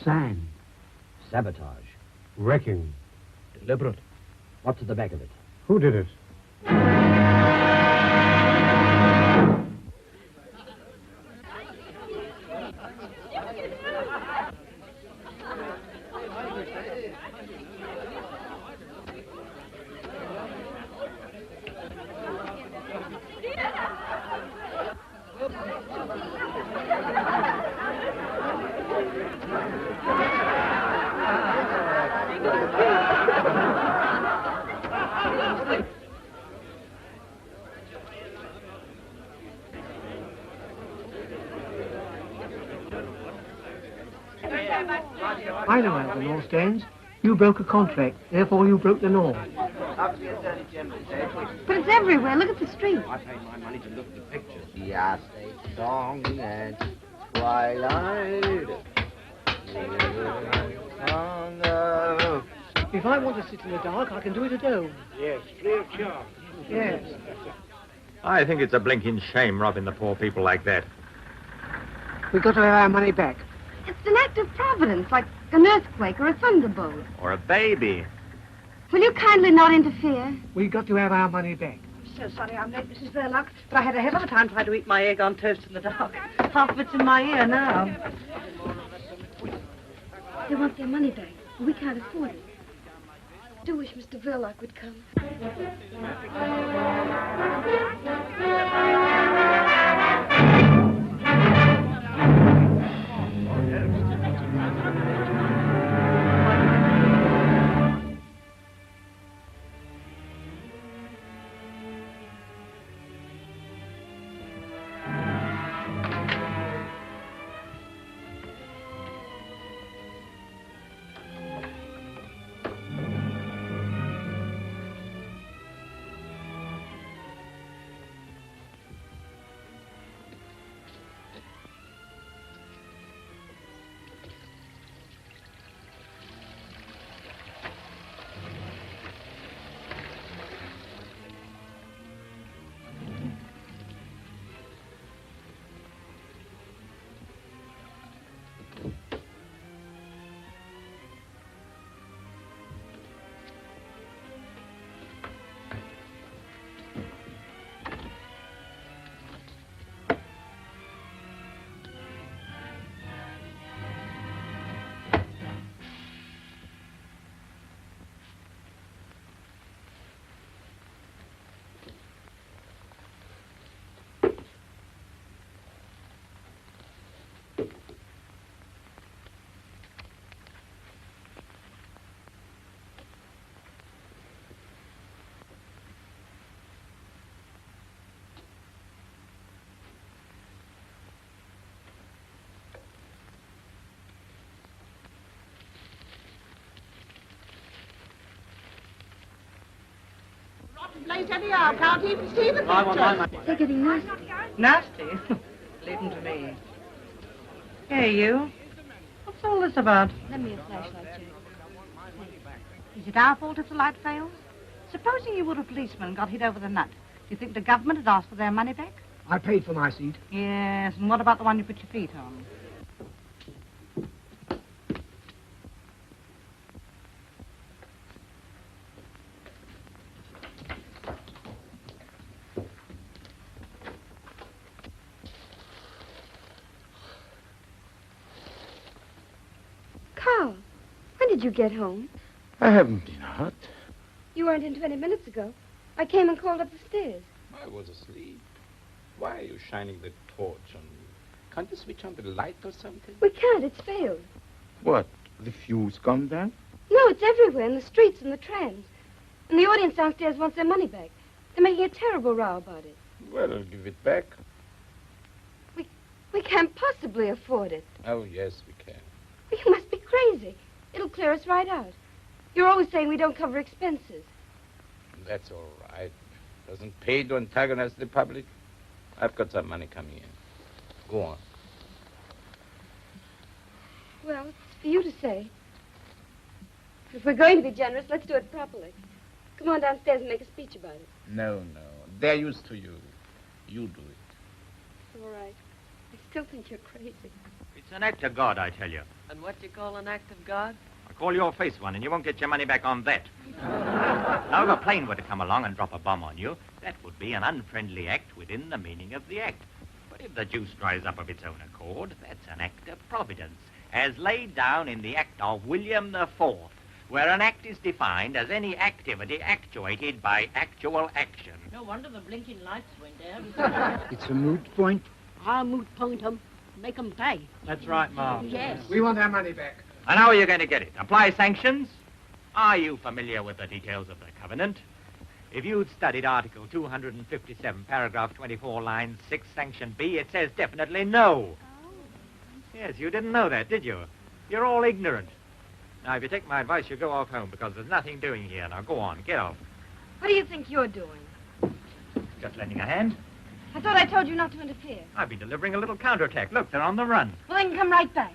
Sign. Sabotage. Wrecking. Deliberate. What's at the back of it? Who did it? I know how the law stands. You broke a contract, therefore you broke the law. But it's everywhere. Look at the street. I pay my money to look at the pictures. Yes, a song and twilight. If I want to sit in the dark, I can do it at home. Yes, free of charge. Yes. I think it's a blinking shame robbing the poor people like that. We've got to have our money back. It's an act of providence, like an earthquake or a thunderbolt. Or a baby. Will you kindly not interfere? We've got to have our money back. So sorry I'm late, Mrs. Verloc, but I had a hell of a time trying to eat my egg on toast in the dark. Half of it's in my ear now. They want their money back. We can't afford it. I do wish Mr. Verloc would come. Place any hour, can't even see the pictures. They're getting nasty. Nasty? Leave them to me. Hey, you. What's all this about? Lend me a flashlight, Jack. Is it our fault if the light fails? Supposing you were a policeman and got hit over the nut. Do you think the government had asked for their money back? I paid for my seat. Yes, and what about the one you put your feet on? Carl, when did you get home? I haven't been out. You weren't in 20 minutes ago. I came and called up the stairs. I was asleep. Why are you shining the torch on me? Can't you switch on the light or something? We can't. It's failed. What? The fuse gone down? No, it's everywhere, in the streets and the trams. And the audience downstairs wants their money back. They're making a terrible row about it. Well, I'll give it back. We can't possibly afford it. Oh, yes, we can. You must be crazy. It'll clear us right out. You're always saying we don't cover expenses. That's all right. Doesn't pay to antagonize the public. I've got some money coming in. Go on. Well, it's for you to say. If we're going to be generous, let's do it properly. Come on downstairs and make a speech about it. No. They're used to you. You do it. All right. I still think you're crazy. It's an act of God, I tell you. And what do you call an act of God? I call your face one, and you won't get your money back on that. Now, if a plane were to come along and drop a bomb on you, that would be an unfriendly act within the meaning of the act. But if the juice dries up of its own accord, that's an act of providence, as laid down in the Act of William IV, where an act is defined as any activity actuated by actual action. No wonder the blinking lights went out. It's a moot point. I'll moot point them. Make them pay. That's right, Ma. Yes. We want our money back. And how are you going to get it? Apply sanctions? Are you familiar with the details of the covenant? If you'd studied Article 257, paragraph 24, line 6, sanction B, it says definitely no. Yes, you didn't know that, did you? You're all ignorant. Now, if you take my advice, you go off home, because there's nothing doing here. Now, go on, get off. What do you think you're doing? Just lending a hand. I thought I told you not to interfere. I've been delivering a little counterattack. Look, they're on the run. Well, then come right back.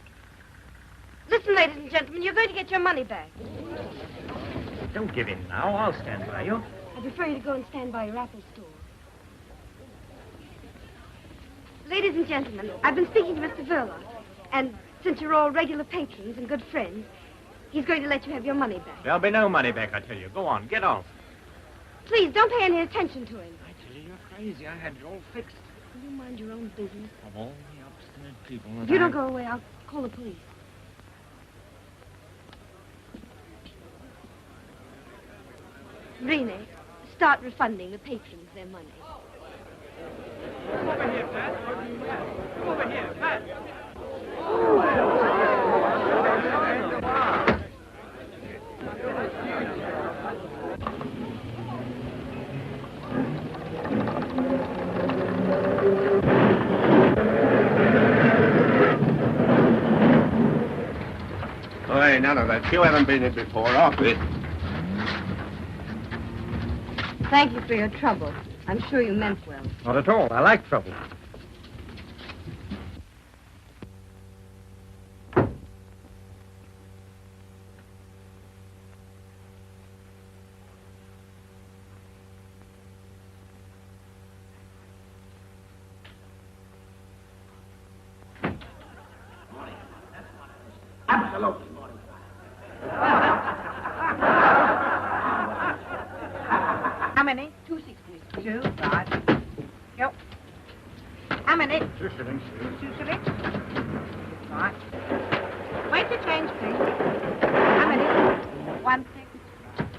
Listen, ladies and gentlemen, you're going to get your money back. Don't give in now. I'll stand by you. I prefer you to go and stand by your Apple store. Ladies and gentlemen, I've been speaking to Mr. Verloc, and since you're all regular patrons and good friends, he's going to let you have your money back. There'll be no money back, I tell you. Go on, get off. Please, don't pay any attention to him. I tell you, you're crazy. I had it all fixed. Will you mind your own business? Of all the obstinate people that If you don't go away, I'll call the police. Rene, start refunding the patrons their money. Over here, Pat. Over here, Pat. Oh, hey, none of that. You haven't been here before. Off it. Thank you for your trouble. I'm sure you meant well. Not at all. I like trouble. Absolutely. How many? 2.60. 2, right. Yep. How many? 2 shillings. 2 shillings. Right. Wait to change, please. How many? 1 6.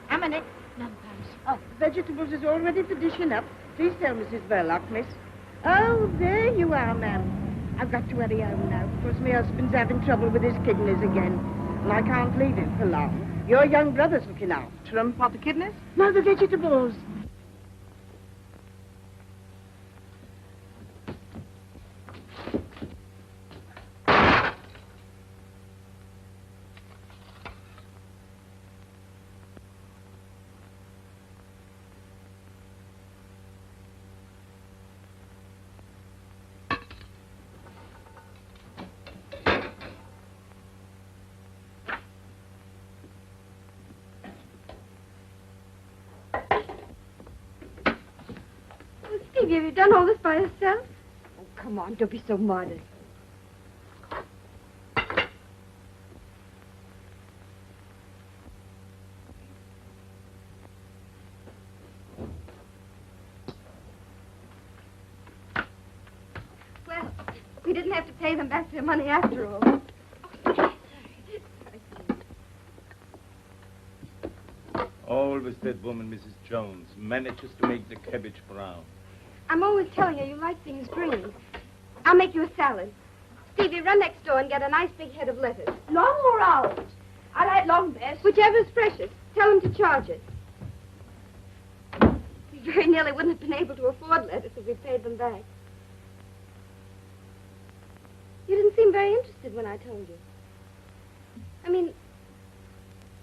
How many? £9. Oh, vegetables is all ready for dishing up. Please tell Mrs. Verloc, miss. Oh, there you are, ma'am. I've got to hurry home now, because my husband's having trouble with his kidneys again, and I can't leave him for long. Your young brother's looking after him. What, the kidneys? No, the vegetables. Stevie, have you done all this by yourself? Oh, come on, don't be so modest. Well, we didn't have to pay them back their money after all. Always that woman, Mrs. Jones, manages to make the cabbage brown. I'm always telling you like things green. I'll make you a salad. Stevie, run next door and get a nice big head of lettuce. Long or orange? I like long best. Whichever's freshest. Tell him to charge it. We very nearly wouldn't have been able to afford lettuce if we paid them back. You didn't seem very interested when I told you. I mean,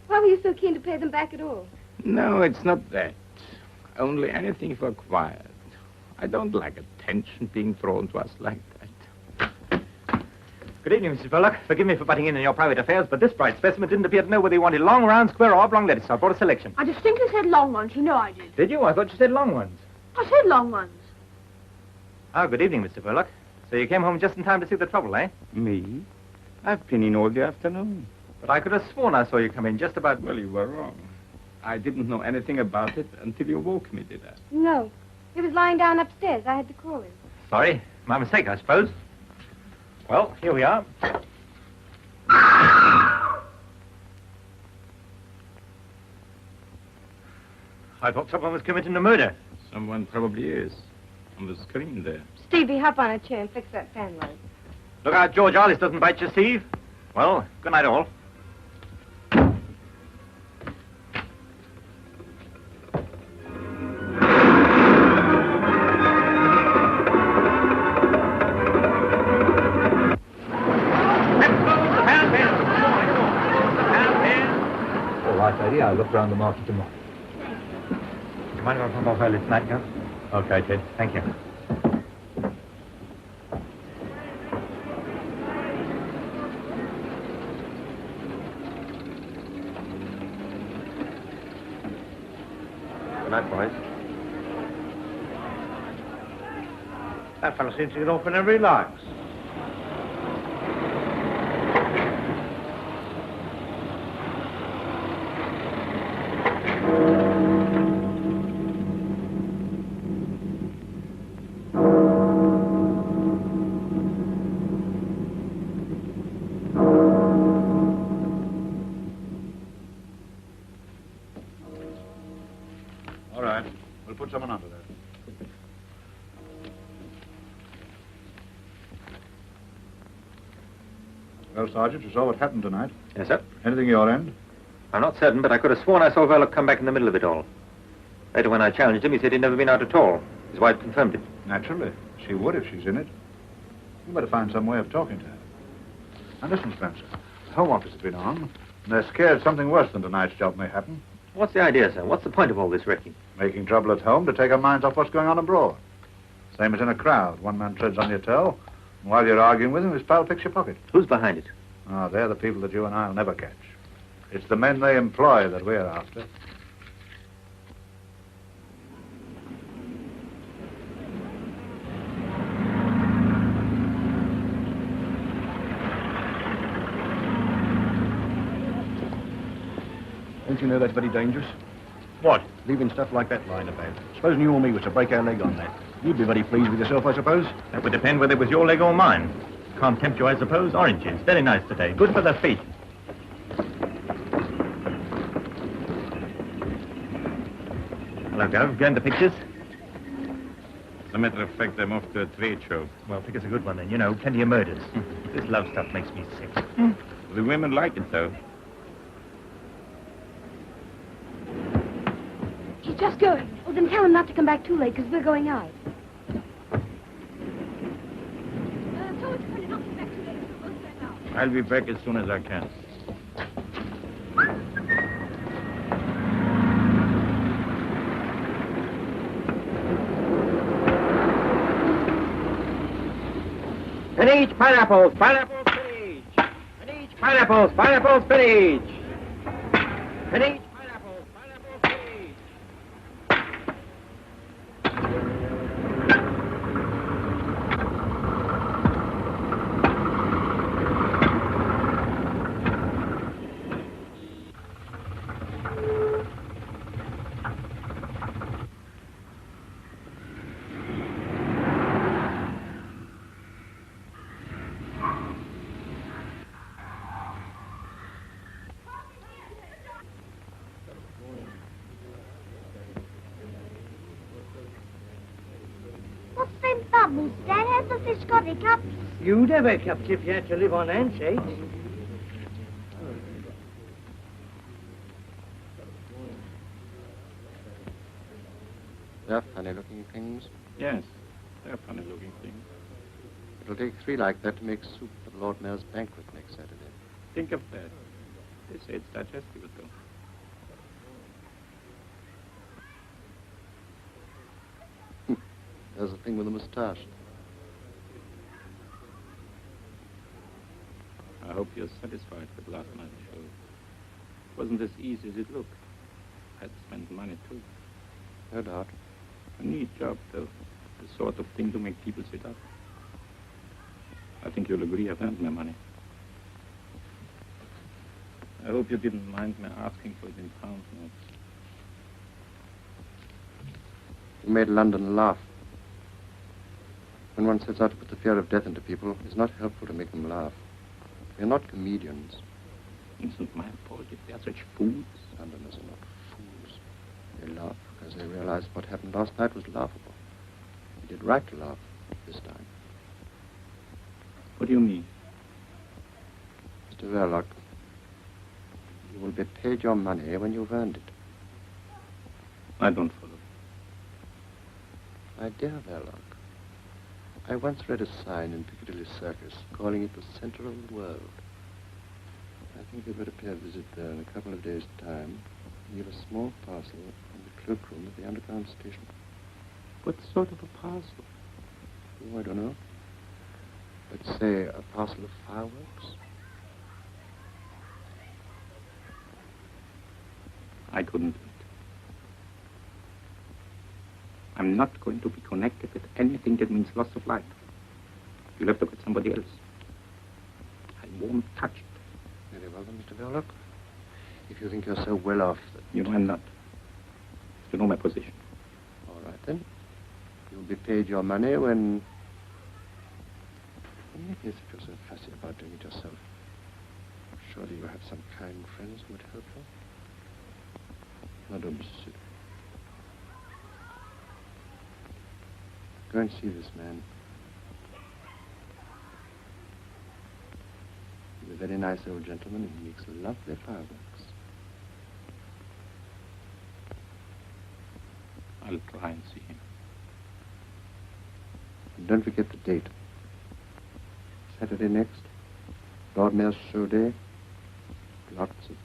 why were you so keen to pay them back at all? No, it's not that. Only anything for quiet. I don't like attention being thrown to us like that. Good evening, Mrs. Verloc. Forgive me for butting in your private affairs, but this bright specimen didn't appear to know whether he wanted long, round, square, or oblong lettuce. So I brought a selection. I distinctly said long ones. You know I did. Did you? I thought you said long ones. I said long ones. Ah, good evening, Mr. Verloc. So you came home just in time to see the trouble, eh? Me? I've been in all the afternoon. But I could have sworn I saw you come in just about... Well, you were wrong. I didn't know anything about it until you woke me, did I? No. He was lying down upstairs. I had to call him. Sorry. My mistake, I suppose. Well, here we are. I thought someone was committing a murder. Someone probably is. On the screen there. Stevie, hop on a chair and fix that fan light. Look out, George Arliss doesn't bite you, Steve. Well, good night, all. All right, lady. I'll look round the market tomorrow. Do you mind if I pop off early tonight, Gus? Okay, Ted. Thank you. Good night, boys. That fellow seems to get off whenever he likes. All right. We'll put someone under there. Well, Sergeant, you saw what happened tonight. Yes, sir. Anything your end? I'm not certain, but I could have sworn I saw Verloc come back in the middle of it all. Later, when I challenged him, he said he'd never been out at all. His wife confirmed it. Naturally. She would if she's in it. You better find some way of talking to her. Now, listen, Spencer. The Home Office has been on, and they're scared something worse than tonight's job may happen. What's the idea, sir? What's the point of all this wrecking? Making trouble at home to take our minds off what's going on abroad. Same as in a crowd. One man treads on your toe, and while you're arguing with him, his pal picks your pocket. Who's behind it? Ah, they're the people that you and I'll never catch. It's the men they employ that we're after. Don't you know that's very dangerous? What? Leaving stuff like that lying about. Supposing you or me was to break our leg on that. You'd be very pleased with yourself, I suppose. That would depend whether it was your leg or mine. Can't tempt you, I suppose. Oranges. Very nice today. Good for the feet. Hello, Gov. Going to pictures? As a matter of fact, I'm off to a trade show. Well, pick us a good one then. You know, plenty of murders. This love stuff makes me sick. The women like it, though. He's just going. Oh, then tell him not to come back too late, because we're going out. I'll be back as soon as I can. And each pineapples, pineapples spinach. And each pineapples, pineapples spinach. And each pineapples, pineapples spinach. What's them bubbles, Dad? Has the fish got hiccups? You'd have hiccups if you had to live on handshakes. They're funny-looking things. Yes, they're funny-looking things. It'll take 3 like that to make soup for the Lord Mayor's banquet next Saturday. Think of that. They say it's digestible, though. There's the thing with the moustache. I hope you're satisfied with last night's show. It wasn't as easy as it looked. I had to spend money, too. No doubt. A neat job, though. The sort of thing to make people sit up. I think you'll agree I've earned my money. I hope you didn't mind me asking for it in pound notes. You made London laugh. When one sets out to put the fear of death into people, it's not helpful to make them laugh. We're not comedians. It's not my fault if they're such fools. Londoners are not fools. They laugh because they realize what happened last night was laughable. We did right to laugh this time. What do you mean? Mr. Verloc, you will be paid your money when you've earned it. I don't follow. My dear Verloc, I once read a sign in Piccadilly Circus calling it the center of the world. I think you'd better pay a visit there in a couple of days' time and give a small parcel in the cloakroom of the underground station. What sort of a parcel? Oh, I don't know. Let's say a parcel of fireworks. I couldn't do it. I'm not going to be connected with anything that means loss of life. You'll have to get somebody else. I won't touch it. Very well then, Mr. Verloc. If you think you're so well off that... You know I'm not. You know my position. All right then. You'll be paid your money when... Maybe as if you're so fussy about doing it yourself. Surely you have some kind friends who would help you. Now don't be silly. Go and see this man. He's a very nice old gentleman and he makes lovely fireworks. I'll try and see him. And don't forget the date. Saturday next. Lord Mayor's show day. Lots of people.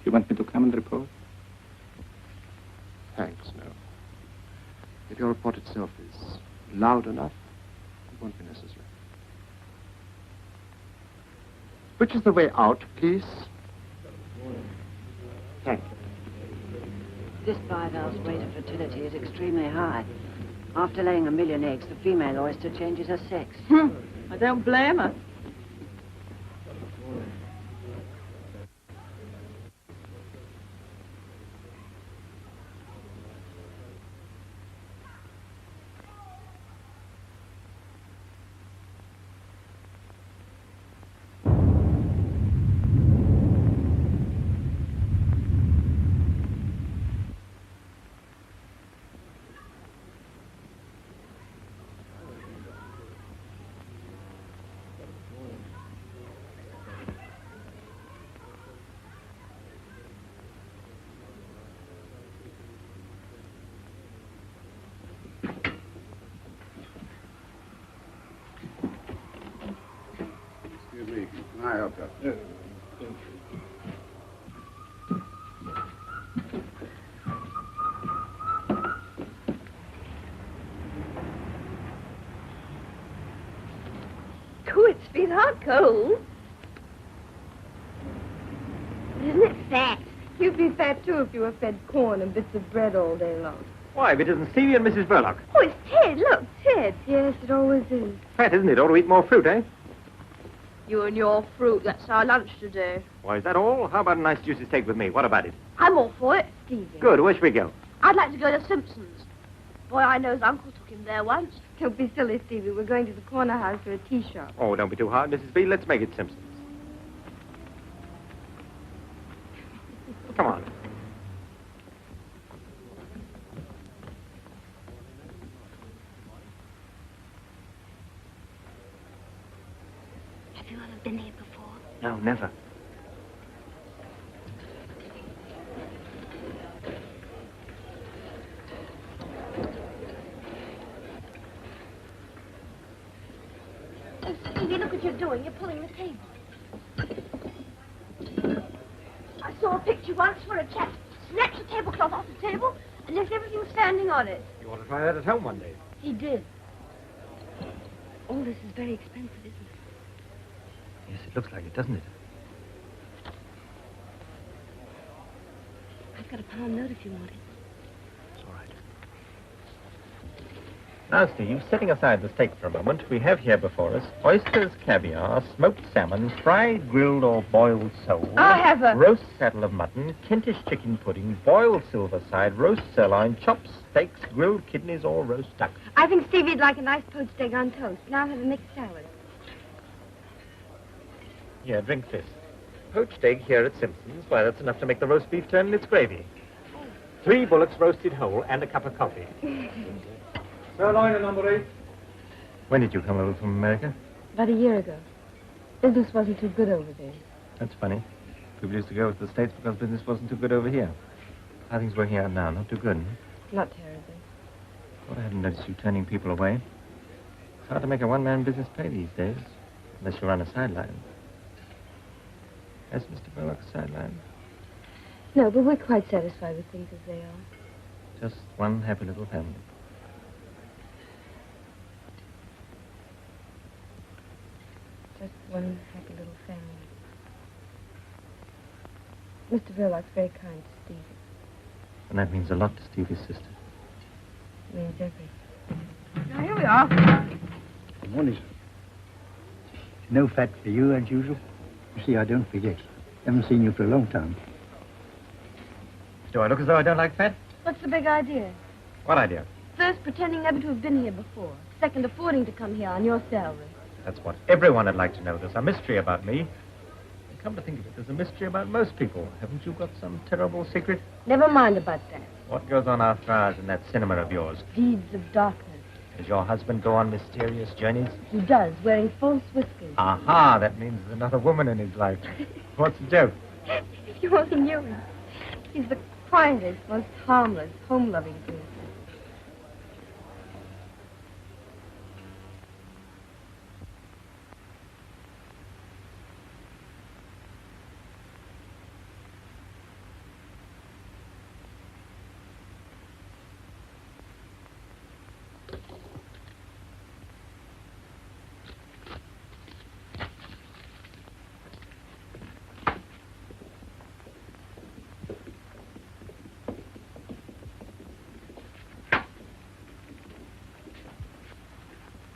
You want me to come and report? Thanks, no. If your report itself is loud enough, it won't be necessary. Which is the way out, please? Thank you. This bivalve's rate of fertility is extremely high. After laying 1 million eggs, the female oyster changes her sex. I don't blame her. I help you. Good, sweetheart, cold. Isn't it fat? You'd be fat, too, if you were fed corn and bits of bread all day long. Why, if it isn't Stevie and Mrs. Verloc. Oh, it's Ted. Look, Ted. Yes, it always is. Fat, isn't it? Ought to eat more fruit, eh? You and your fruit, that's our lunch today. Why, is that all? How about a nice juicy steak with me? What about it? I'm all for it. Stevie. Good. Where should we go? I'd like to go to Simpson's. Boy, I know's Uncle took him there once. Don't be silly, Stevie. We're going to the corner house for a tea shop. Oh, don't be too hard, Mrs. B. Let's make it Simpsons. Come on. Have you ever been here before? No, never. Oh, Stevie, look what you're doing. You're pulling the table. I saw a picture once where a chap snatched the tablecloth off the table and left everything standing on it. You want to try that at home one day? He did. All this is very expensive, isn't it? Yes, it looks like it, doesn't it? I've got a pound note if you want it. It's all right. Now, Steve, setting aside the steak for a moment, we have here before us oysters, caviar, smoked salmon, fried, grilled, or boiled sole. I'll have a... roast saddle of mutton, Kentish chicken pudding, boiled silver side, roast sirloin, chopped steaks, grilled kidneys, or roast duck. I think Stevie'd like a nice poached egg on toast, and I'll have a mixed salad. Here, drink this. Poached egg here at Simpson's. Why, that's enough to make the roast beef turn in its gravy. 3 bullocks roasted whole and a cup of coffee. Sirloin at number 8. When did you come over from America? About a year ago. Business wasn't too good over there. That's funny. People used to go to the States because business wasn't too good over here. How are things working out now? Not too good, huh? Not terribly. Thought I hadn't noticed you turning people away. It's hard to make a one-man business pay these days, unless you run a sideline. Has Mr. Bullock a sideline? No, but we're quite satisfied with things as they are. Just one happy little family. Just one happy little family. Mr. Verloc's very kind to Stevie. And that means a lot to Stevie's sister. It means everything. Now, here we are. Good morning, sir. No fat for you, as usual. You see, I don't forget. Haven't seen you for a long time. Do I look as though I don't like fat? What's the big idea? What idea? First, pretending never to have been here before. Second, affording to come here on your salary. That's what everyone would like to know. There's a mystery about me. And come to think of it, there's a mystery about most people. Haven't you got some terrible secret? Never mind about that. What goes on after hours in that cinema of yours? Deeds of darkness. Does your husband go on mysterious journeys? He does, wearing false whiskers. Aha, that means there's another woman in his life. What's the joke? If you only knew him. He's the quietest, most harmless, home-loving person.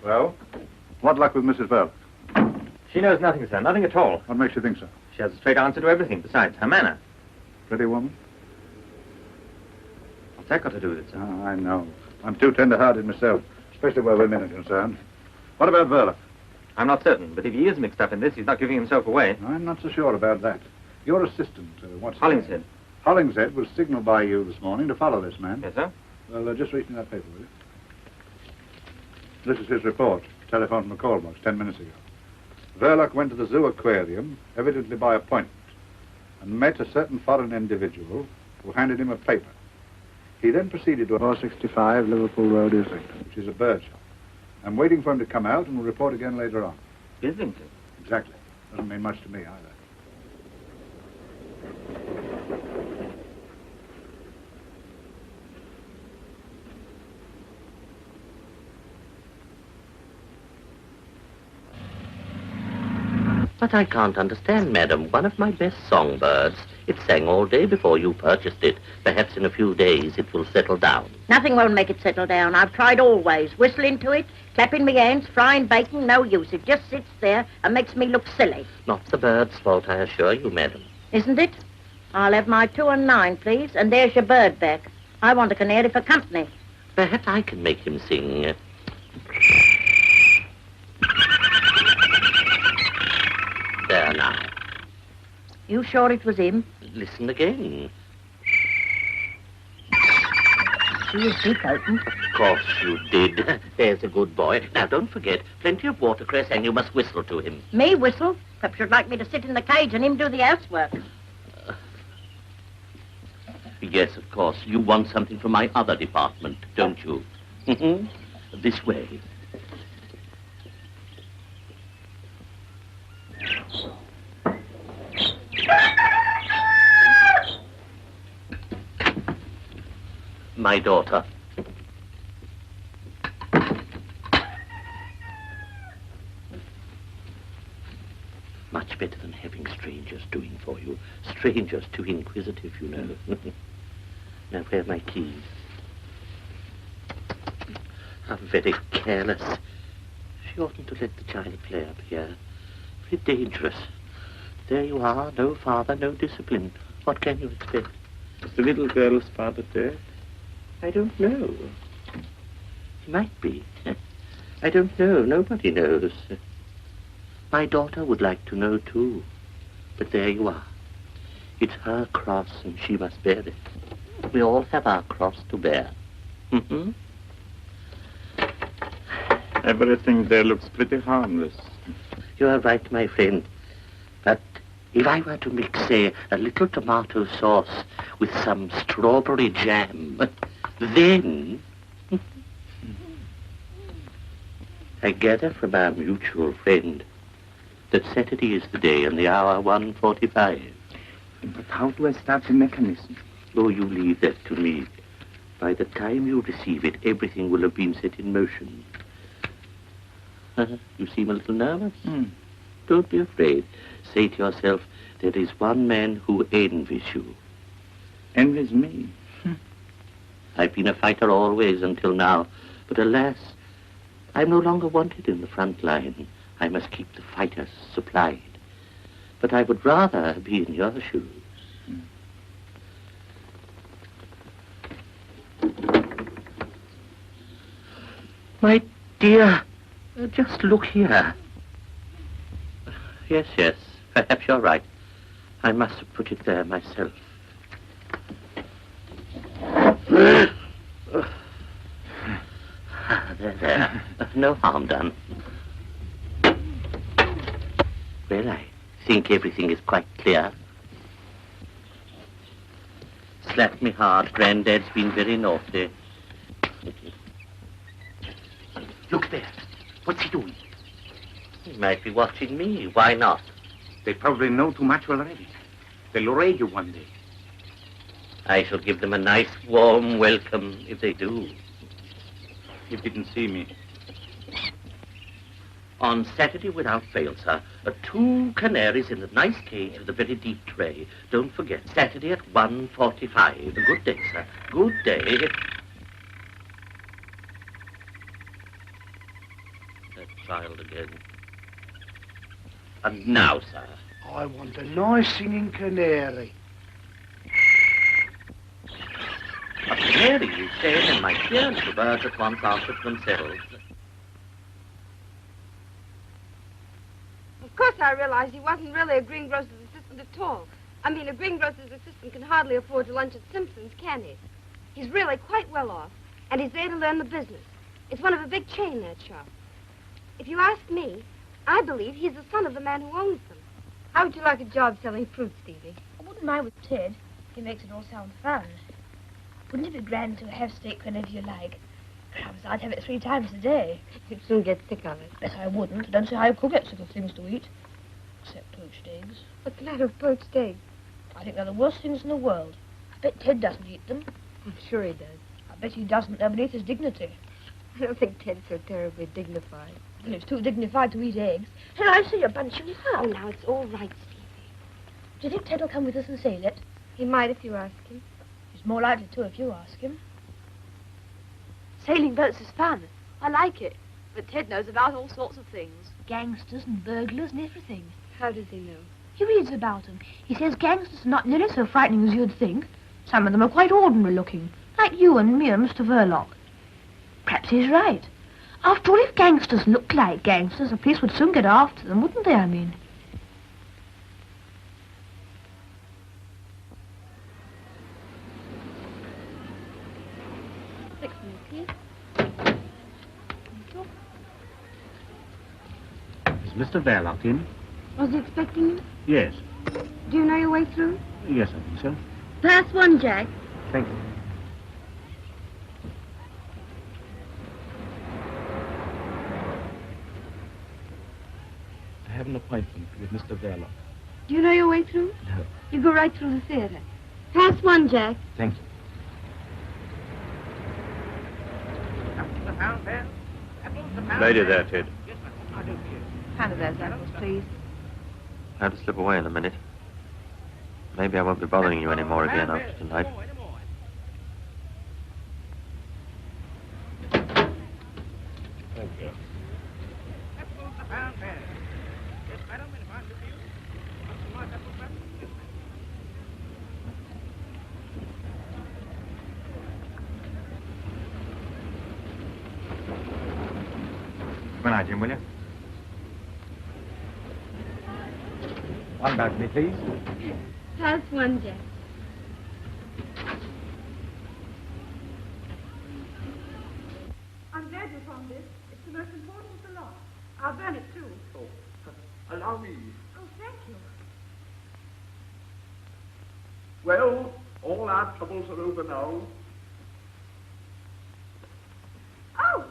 Well, what luck with Mrs. Bell? She knows nothing, sir. Nothing at all. What makes you think so? She has a straight answer to everything. Besides, her manner. Pretty woman? What's that got to do with it, sir? Oh, I know. I'm too tender-hearted myself, especially where women are concerned. What about Verla? I'm not certain, but if he is mixed up in this, he's not giving himself away. I'm not so sure about that. Your assistant, what's his Hollingshead. name? Hollingshead was signaled by you this morning to follow this man. Yes, sir? Well, just read me that paper, will you? This is his report, telephoned from a call box 10 minutes ago. Verloc went to the zoo aquarium, evidently by appointment, and met a certain foreign individual who handed him a paper. He then proceeded to 465 Liverpool Road, Islington, which is a bird shop. I'm waiting for him to come out and will report again later on. Islington? Exactly. Doesn't mean much to me either. But I can't understand, madam. One of my best songbirds. It sang all day before you purchased it. Perhaps in a few days it will settle down. Nothing won't make it settle down. I've tried always. Whistling to it, clapping my hands, frying bacon, no use. It just sits there and makes me look silly. Not the bird's fault, I assure you, madam. Isn't it? I'll have my 2 and 9, please, and there's your bird back. I want a canary for company. Perhaps I can make him sing. There now. You sure it was him? Listen again. See his beak open. Of course you did. There's a good boy. Now, don't forget, plenty of watercress, and you must whistle to him. Me whistle? Perhaps you'd like me to sit in the cage and him do the housework. Yes, of course. You want something from my other department, don't you? This way. My daughter. Much better than having strangers doing for you. Strangers too inquisitive, you know. Now, where are my keys? How very careless. She oughtn't to let the child play up here. Very dangerous. There you are, no father, no discipline. What can you expect? Is the little girl's father dead? I don't know. He might be. I don't know. Nobody knows. My daughter would like to know, too. But there you are. It's her cross, and she must bear it. We all have our cross to bear. Mm-hmm. Everything there looks pretty harmless. You are right, my friend. But if I were to mix, say, a little tomato sauce with some strawberry jam, then... I gather from our mutual friend that Saturday is the day and the hour 1:45. But how do I start the mechanism? Oh, you leave that to me. By the time you receive it, everything will have been set in motion. You seem a little nervous. Don't be afraid. Say to yourself, there is one man who envies you. Envies me? I've been a fighter always until now, but alas, I'm no longer wanted in the front line. I must keep the fighters supplied. But I would rather be in your shoes. My dear, just look here. Yes, perhaps you're right. I must have put it there myself. There. No harm done. Well, I think everything is quite clear. Slap me hard. Granddad's been very naughty. Look there. What's he doing? He might be watching me. Why not? They probably know too much already. They'll raid you one day. I shall give them a nice, warm welcome if they do. You didn't see me. On Saturday without fail, sir. 2 canaries in a nice cage with a very deep tray. Don't forget, Saturday at 1:45. Good day, sir. Good day. That child again. And now, sir. I want a nice singing canary. A canary, you say, and my dear little birds at once answered themselves. Of course I realized he wasn't really a greengrocer's assistant at all. I mean, a greengrocer's assistant can hardly afford to lunch at Simpson's, can he? He's really quite well off, and he's there to learn the business. It's one of a big chain, that shop. If you ask me, I believe he's the son of the man who owns them. How would you like a job selling fruit, Stevie? I wouldn't mind with Ted. He makes it all sound fun. Wouldn't it be grand to have steak whenever you like? Crumbs, I'd have it 3 times a day. You'd soon get sick of it. Bet I wouldn't. I don't see how you could get sick of things to eat. Except poached eggs. What's the matter with poached eggs? I think they're the worst things in the world. I bet Ted doesn't eat them. I'm sure he does. I bet he doesn't. They're beneath his dignity. I don't think Ted's so terribly dignified. Well, he's too dignified to eat eggs. And I see you're bunching it up. Oh, now, it's all right, Stevie. Do you think Ted will come with us and sail it? He might if you ask him. He's more likely to if you ask him. Sailing boats is fun. I like it. But Ted knows about all sorts of things. Gangsters and burglars and everything. How does he know? He reads about them. He says gangsters are not nearly so frightening as you'd think. Some of them are quite ordinary looking, like you and me and Mr. Verloc. Perhaps he's right. After all, if gangsters looked like gangsters, the police would soon get after them, wouldn't they, I mean? Is Mr. Verloc in? Was he expecting you? Yes. Do you know your way through? Yes, I think so. Pass 1, Jack. Thank you. I have an appointment with Mr. Verloc. Do you know your way through? No. You go right through the theater. Pass 1, Jack. Thank you. Lady there, Ted. Hand of those apples, please. I have to slip away in a minute. Maybe I won't be bothering you any more again after tonight. Thank you. Good night, Jim, will you? One balcony, please. House one, Jack. I'm glad you found this. It's the most important of the lot. I'll burn it, too. Oh, allow me. Oh, thank you. Well, all our troubles are over now. Oh!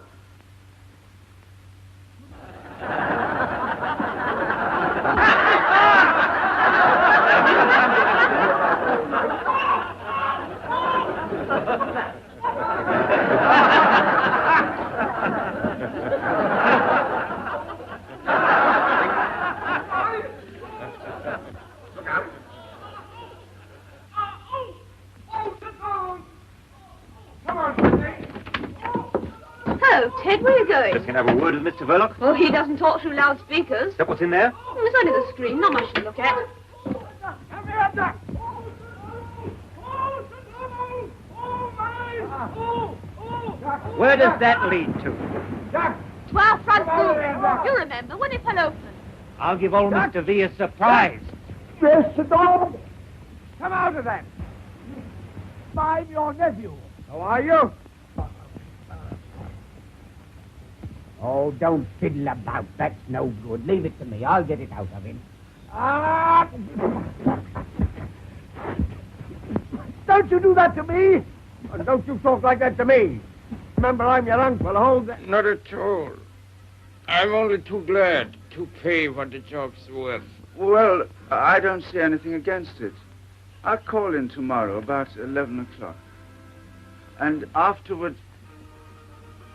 Ted, where are you going? Just going to have a word with Mr. Verloc. Well, he doesn't talk through loudspeakers. Is that what's in there? Oh, it's only the screen, not much to look at. Where does that lead to? To our front door. You remember when it fell open. I'll give old Mr. V a surprise. Mr. Dog! Come out of that! I'm your nephew. How are you? Oh, don't fiddle about. That's no good. Leave it to me. I'll get it out of him. Ah! Don't you do that to me! And don't you talk like that to me. Remember, I'm your uncle. Hold that. Not at all. I'm only too glad to pay what the job's worth. Well, I don't see anything against it. I'll call in tomorrow about 11 o'clock. And afterward...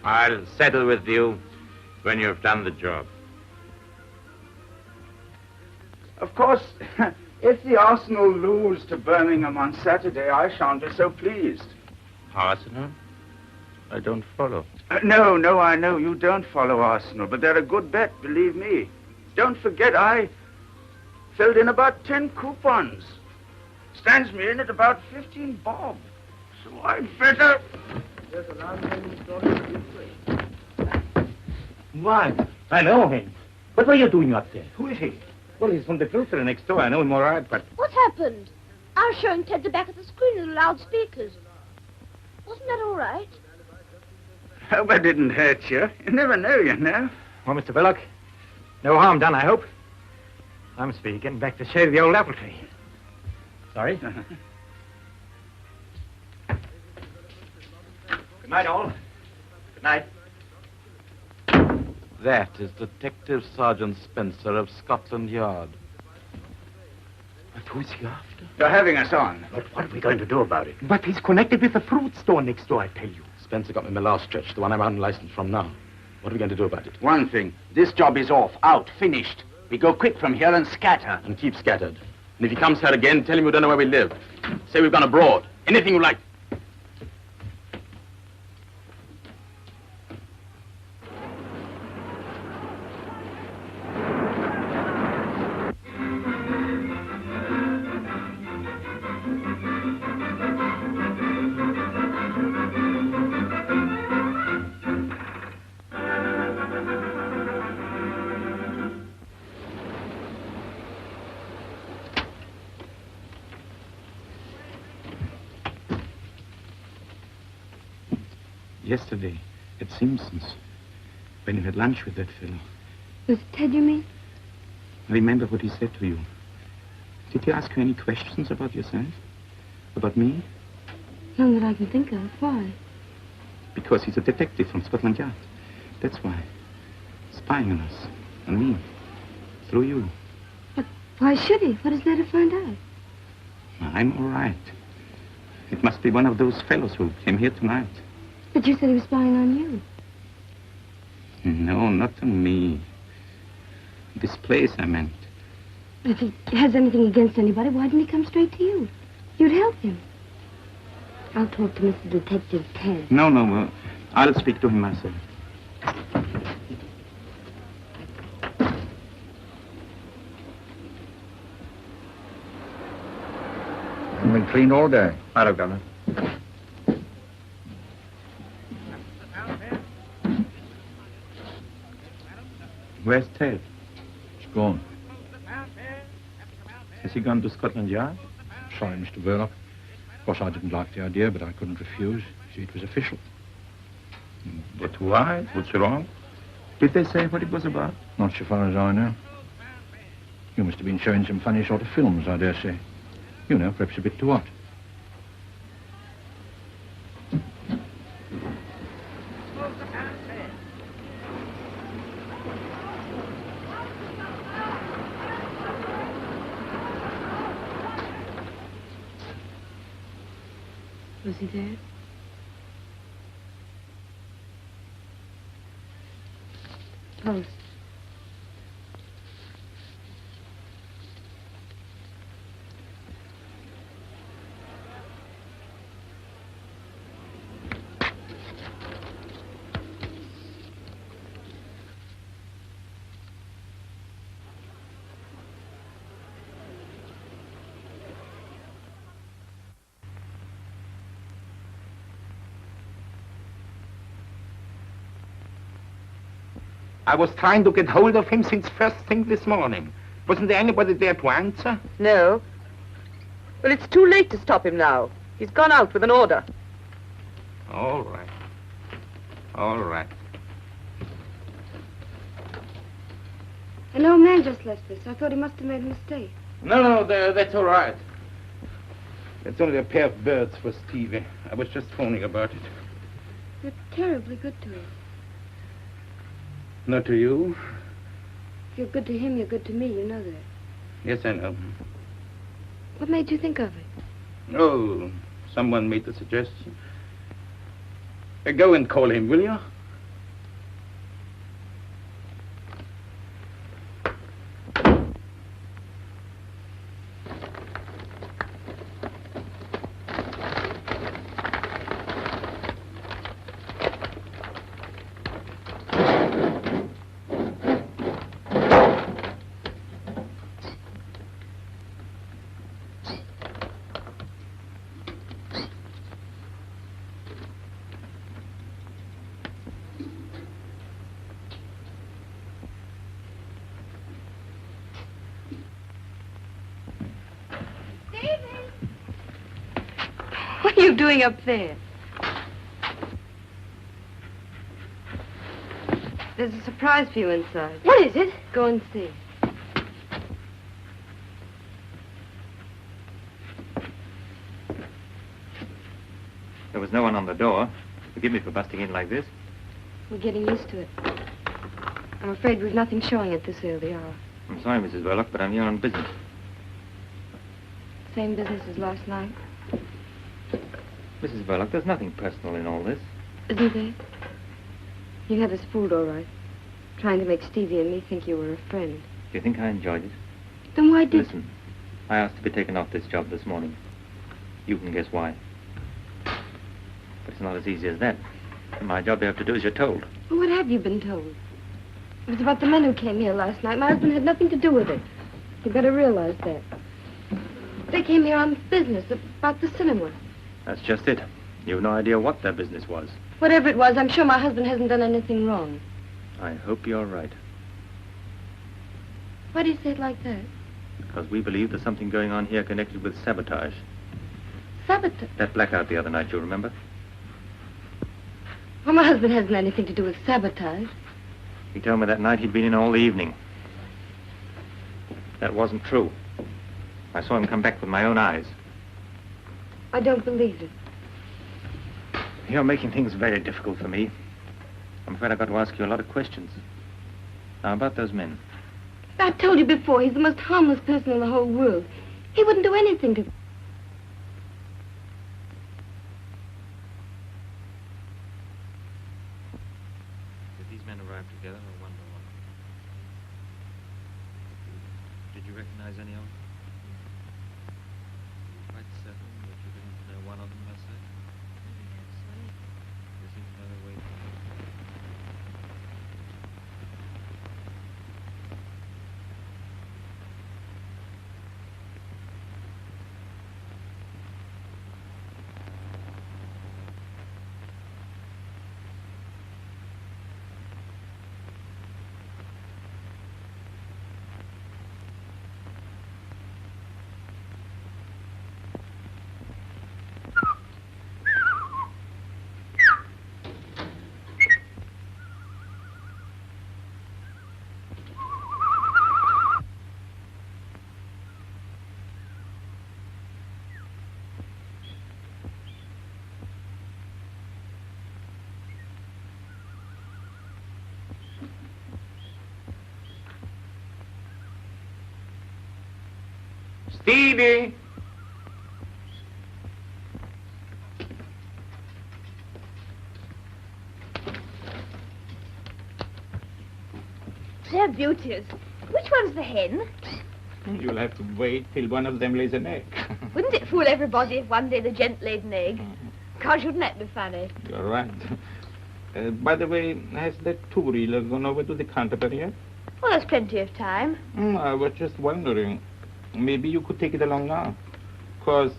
I'll settle with you when you've done the job. Of course, if the Arsenal lose to Birmingham on Saturday, I shan't be so pleased. Arsenal? I don't follow. No, I know you don't follow Arsenal, but they're a good bet, believe me. Don't forget, I filled in about 10 coupons. Stands me in at about 15 bob. So I'd better... There's a long story this way. Why, I know him. What were you doing up there? Who is he? Well, he's from the filter next door. I know him all right, but... What happened? I was showing Ted the back of the screen with the loudspeakers. Wasn't that all right? Hope I didn't hurt you. You never know, you know. Well, Mr. Verloc, no harm done, I hope. I'm speaking back to shave the old apple tree. Sorry? Good night, all. Good night. That is Detective Sergeant Spencer of Scotland Yard. But who's he after? You're having us on. But what are we going to do about it? But he's connected with the fruit store next door, I tell you. Spencer got me my last stretch, the one I'm unlicensed from now. What are we going to do about it? One thing. This job is off, out, finished. We go quick from here and scatter. And keep scattered. And if he comes here again, tell him we don't know where we live. Say we've gone abroad. Anything you like. Yesterday, at Simpson's, when you had lunch with that fellow. Was it Ted, you mean? Remember what he said to you. Did he ask you any questions about yourself? About me? None that I can think of. Why? Because he's a detective from Scotland Yard. That's why. Spying on us. On me. Through you. But why should he? What is there to find out? I'm all right. It must be one of those fellows who came here tonight. But you said he was spying on you. No, not to me. This place, I meant. If he has anything against anybody, why didn't he come straight to you? You'd help him. I'll talk to Mr. Detective Ted. No, I'll speak to him myself. I've been clean all day. Hello, Governor. Where's Ted? It's gone. Has he gone to Scotland Yard? Sorry, Mr. Verloc. Of course, I didn't like the idea, but I couldn't refuse. See, it was official. But why? What's wrong? Did they say what it was about? Not so far as I know. You must have been showing some funny sort of films, I dare say. You know, perhaps a bit too hot. Was he there? Post. I was trying to get hold of him since first thing this morning. Wasn't there anybody there to answer? No. Well, it's too late to stop him now. He's gone out with an order. All right. All right. An old man just left this. I thought he must have made a mistake. No, that's all right. It's only a pair of birds for Stevie. I was just phoning about it. You're terribly good to him. Not to you? If you're good to him, you're good to me. You know that. Yes, I know. What made you think of it? Oh, someone made the suggestion. Go and call him, will you? What are you doing up there? There's a surprise for you inside. What is it? Go and see. There was no one on the door. Forgive me for busting in like this. We're getting used to it. I'm afraid we've nothing showing at this early hour. I'm sorry, Mrs. Verloc, but I'm here on business. Same business as last night. Mrs. Verloc, there's nothing personal in all this. Isn't there? You had us fooled, all right. Trying to make Stevie and me think you were a friend. Do you think I enjoyed it? Then why did... Listen, I asked to be taken off this job this morning. You can guess why. But it's not as easy as that. My job you have to do as you're told. Well, what have you been told? It was about the men who came here last night. My husband had nothing to do with it. You better realize that. They came here on business about the cinema. That's just it. You've no idea what their business was. Whatever it was, I'm sure my husband hasn't done anything wrong. I hope you're right. Why do you say it like that? Because we believe there's something going on here connected with sabotage. Sabotage? That blackout the other night, you remember? Well, my husband hasn't anything to do with sabotage. He told me that night he'd been in all the evening. That wasn't true. I saw him come back with my own eyes. I don't believe it. You're making things very difficult for me. I'm afraid I've got to ask you a lot of questions. Now, about those men. I've told you before, he's the most harmless person in the whole world. He wouldn't do anything to... Did he these men arrived together or one by one? Did you recognize any of them? Quite certain that you didn't know one of them by sight? You seem to know their way. Stevie! They're beauties. Which one's the hen? You'll have to wait till one of them lays an egg. Wouldn't it fool everybody if one day the gent laid an egg? Gosh, wouldn't that be funny? You're right. By the way, has that two-reeler gone over to the Canterbury yet? Well, there's plenty of time. I was just wondering. Maybe you could take it along now. 'Cause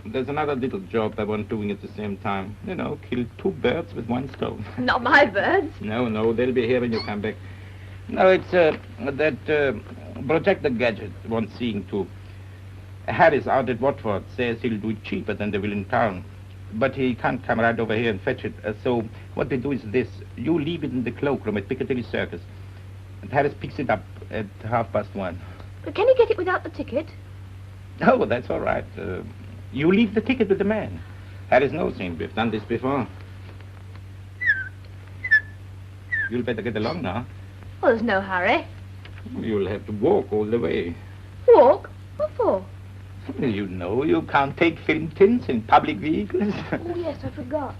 there's another little job I want doing at the same time. You know, kill two birds with one stone. Not my birds. No, they'll be here when you come back. No, it's that projector gadget wants seeing to. Harris out at Watford says he'll do it cheaper than they will in town. But he can't come right over here and fetch it. So what we do is this. You leave it in the cloakroom at Piccadilly Circus. And Harris picks it up at 1:30. But can he get it without the ticket? Oh, that's all right. You leave the ticket with the man. Harris knows him. We've done this before. You'll better get along now. Well, there's no hurry. You'll have to walk all the way. Walk? What for? You know, you can't take film tins in public vehicles. Oh, yes, I forgot.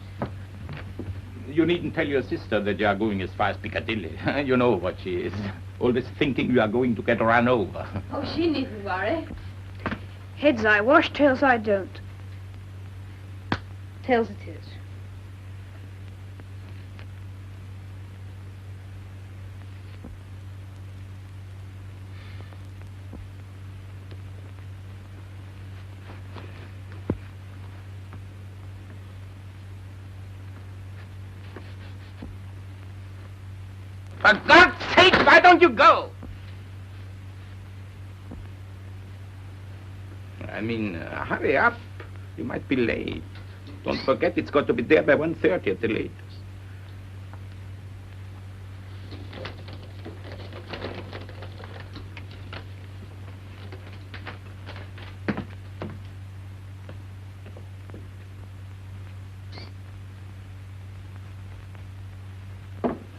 You needn't tell your sister that you are going as far as Piccadilly. You know what she is. Always thinking you are going to get run over. Oh, she needn't worry. Heads I wash, tails I don't. Tails it is. For God's sake, why don't you go? I mean, hurry up. You might be late. Don't forget it's got to be there by 1:30 at the latest.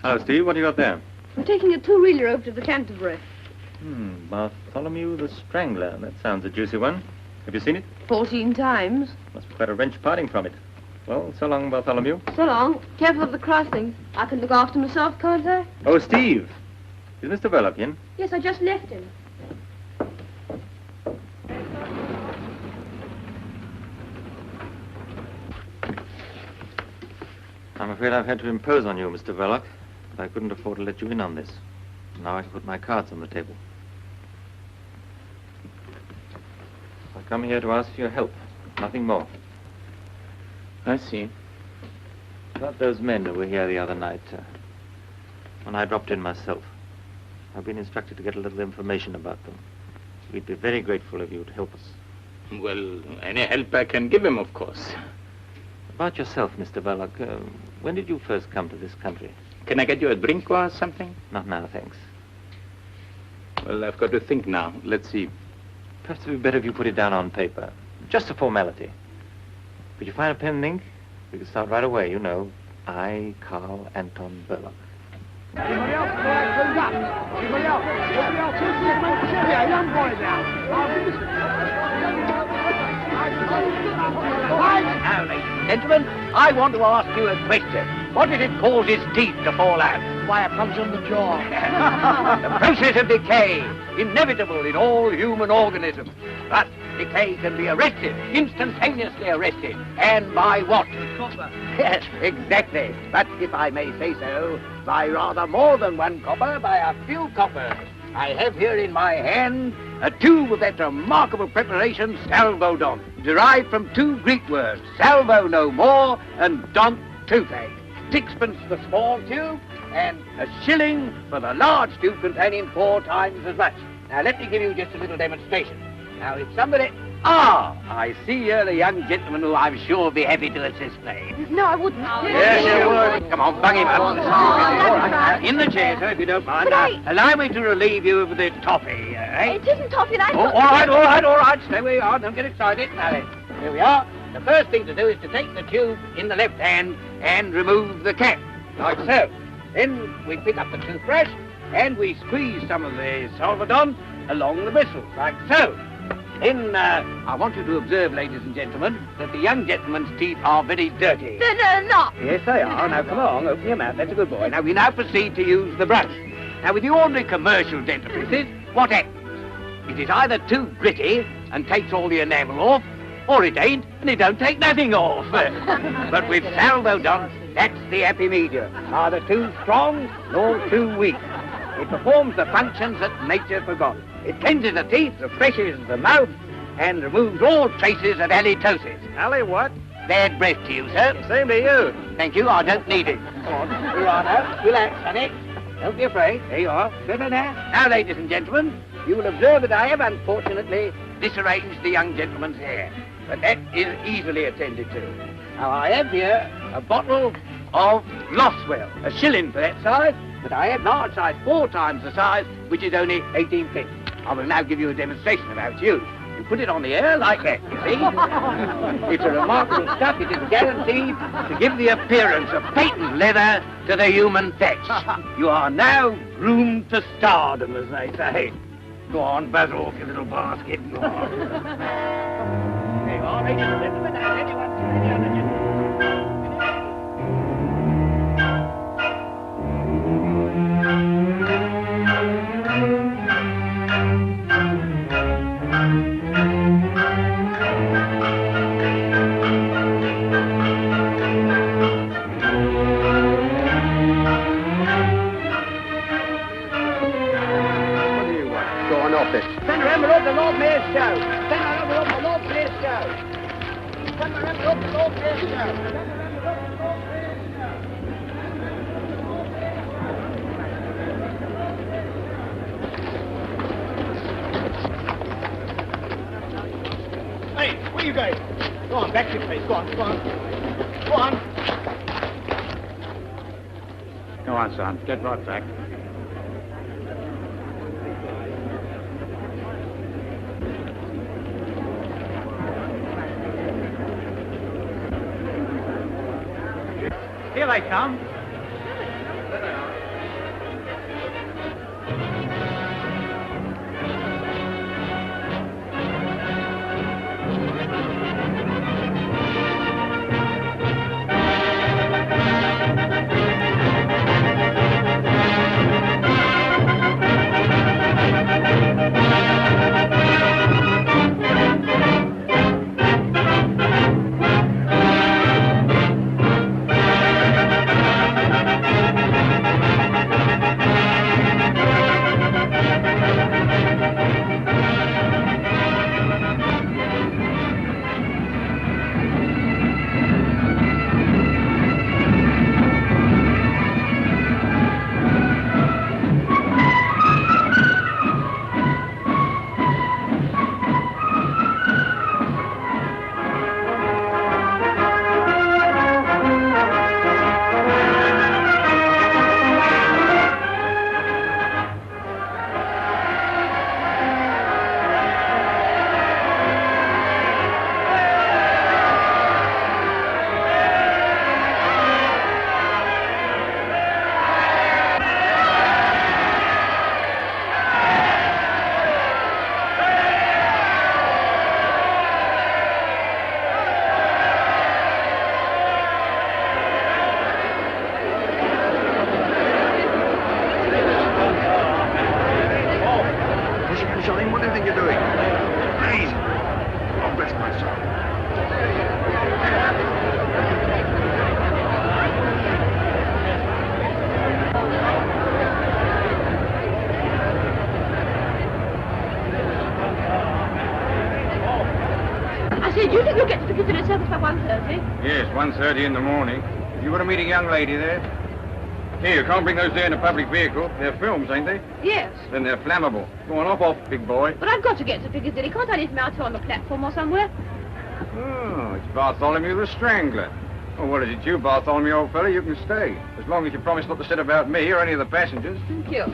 Hello, Steve. What do you got there? We're taking a two-reeler over to the Canterbury. Bartholomew the Strangler. That sounds a juicy one. Have you seen it? 14 times. Must be quite a wrench parting from it. Well, so long, Bartholomew. So long. Careful of the crossing. I can look after myself, can't I? Oh, Steve. Is Mr. Verloc in? Yes, I just left him. I'm afraid I've had to impose on you, Mr. Verloc. But I couldn't afford to let you in on this. Now I can put my cards on the table. I come here to ask for your help. Nothing more. I see. About those men who were here the other night, when I dropped in myself. I've been instructed to get a little information about them. We'd be very grateful of you to help us. Well, any help I can give him, of course. About yourself, Mr. Verloc, when did you first come to this country? Can I get you a drink or something? Not now, thanks. Well, I've got to think now. Let's see. Perhaps it would be better if you put it down on paper. Just a formality. Could you find a pen and ink? We could start right away, you know. I, Carl Anton Verloc. Anybody else? Anybody else? Anybody else? Yeah, young boy now. Now, ladies and gentlemen, I want to ask you a question. What did it cause his teeth to fall out? by a punch on the jaw. The process of decay, inevitable in all human organisms. But decay can be arrested, instantaneously arrested. And by what? Copper. Yes, exactly. But if I may say so, by rather more than one copper, by a few coppers. I have here in my hand a tube of that remarkable preparation, salvodon, derived from two Greek words, salvo no more and don toothache. 6pence the small tube and a shilling for the large tube containing 4 times as much. Now let me give you just a little demonstration. Now if somebody... Ah, I see you're the young gentleman who I'm sure will be happy to assist me. No, I wouldn't. Yes, you would. Come on, bung him up. In the chair, sir, if you don't mind. Allow me to relieve you of the toffee, eh? It isn't toffee, I all right. Stay where you are. Don't get excited. Now then, here we are. The first thing to do is to take the tube in the left hand and remove the cap, like so. Then we pick up the toothbrush and we squeeze some of the salvodon along the bristles, like so. Then, I want you to observe, ladies and gentlemen, that the young gentleman's teeth are very dirty. They're not. Yes, they are. Now, come along, open your mouth. That's a good boy. Now, we now proceed to use the brush. Now, with the ordinary commercial dentifrices, what happens? It is either too gritty and takes all the enamel off, or it ain't and it don't take nothing off. But with salvodon, that's the happy medium. Neither too strong nor too weak. It performs the functions that nature forgot. It cleanses the teeth, refreshes the mouth, and removes all traces of halitosis. Ali, what? Bad breath to you, sir. Same to you. Thank you, I don't need it. Come on, here you are now. Relax, honey. Don't be afraid. There you are. Better now. Now, ladies and gentlemen, you will observe that I have, unfortunately, disarranged the young gentleman's hair. But that is easily attended to. Now, I have here a bottle of Loswell, a shilling for that size, but I have large size 4 times the size, which is only 18p. I will now give you a demonstration of how it's used. You put it on the air like that, you see? It's a remarkable stuff. It is guaranteed to give the appearance of patent leather to the human thatch. You are now groomed to stardom, as they say. Go on, buzz off your little basket. Go on. There you are, ladies and gentlemen. Now, anyone, any other gentlemen? Send her over the Lord Mayor's show. Send her over the Lord Mayor's show. Send her over the Lord Mayor's show. Hey, where you going? Go on, back to your place. Go on. Go on. Go on, son. Get right back. Here they come. Yes, 1:30 in the morning. You want to meet a young lady there? Here, you can't bring those there in a public vehicle. They're films, ain't they? Yes. Then they're flammable. Go on, off, big boy. But I've got to get to Piccadilly. Can't I leave him out here on the platform or somewhere? Oh, it's Bartholomew the Strangler. Oh, what is it, you, Bartholomew, old fella? You can stay. As long as you promise not to say about me or any of the passengers. Thank you.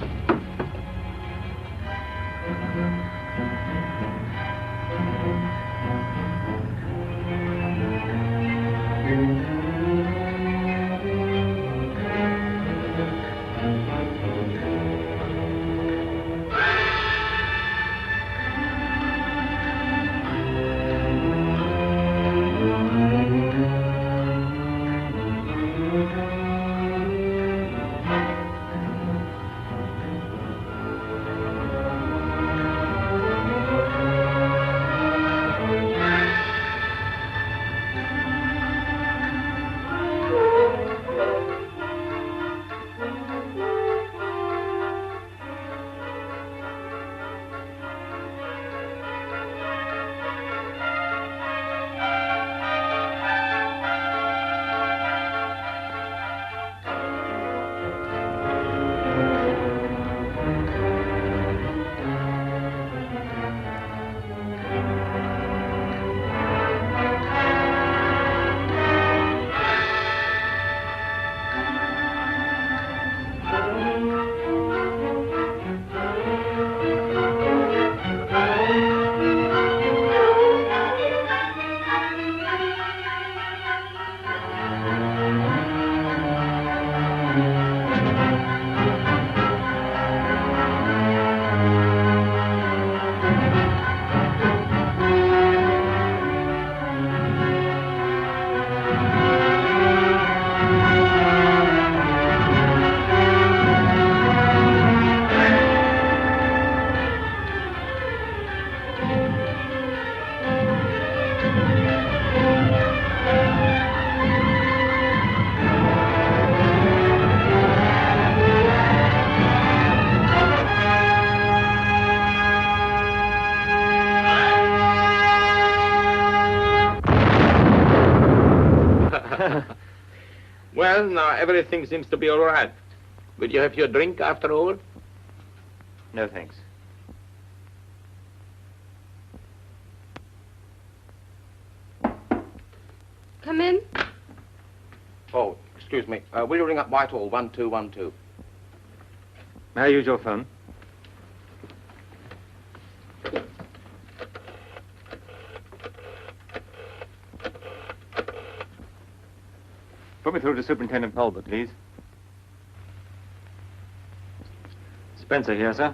Well, now everything seems to be all right. Will you have your drink after all? No, thanks. Come in. Oh, excuse me. Will you ring up Whitehall 1212? May I use your phone? Put me through to Superintendent Pulver, please. Spencer here, sir.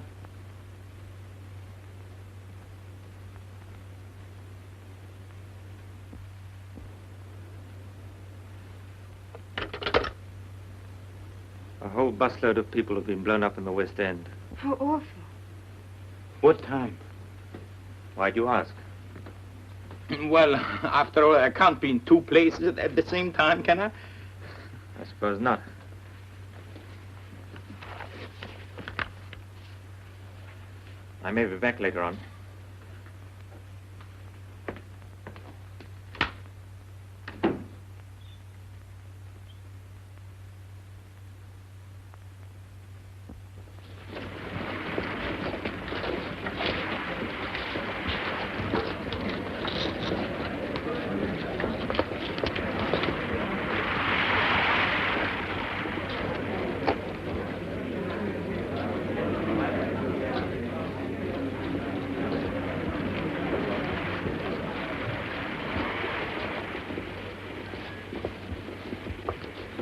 A whole busload of people have been blown up in the West End. How awful. What time? Why'd you ask? Well, after all, I can't be in two places at the same time, can I? I suppose not. I may be back later on.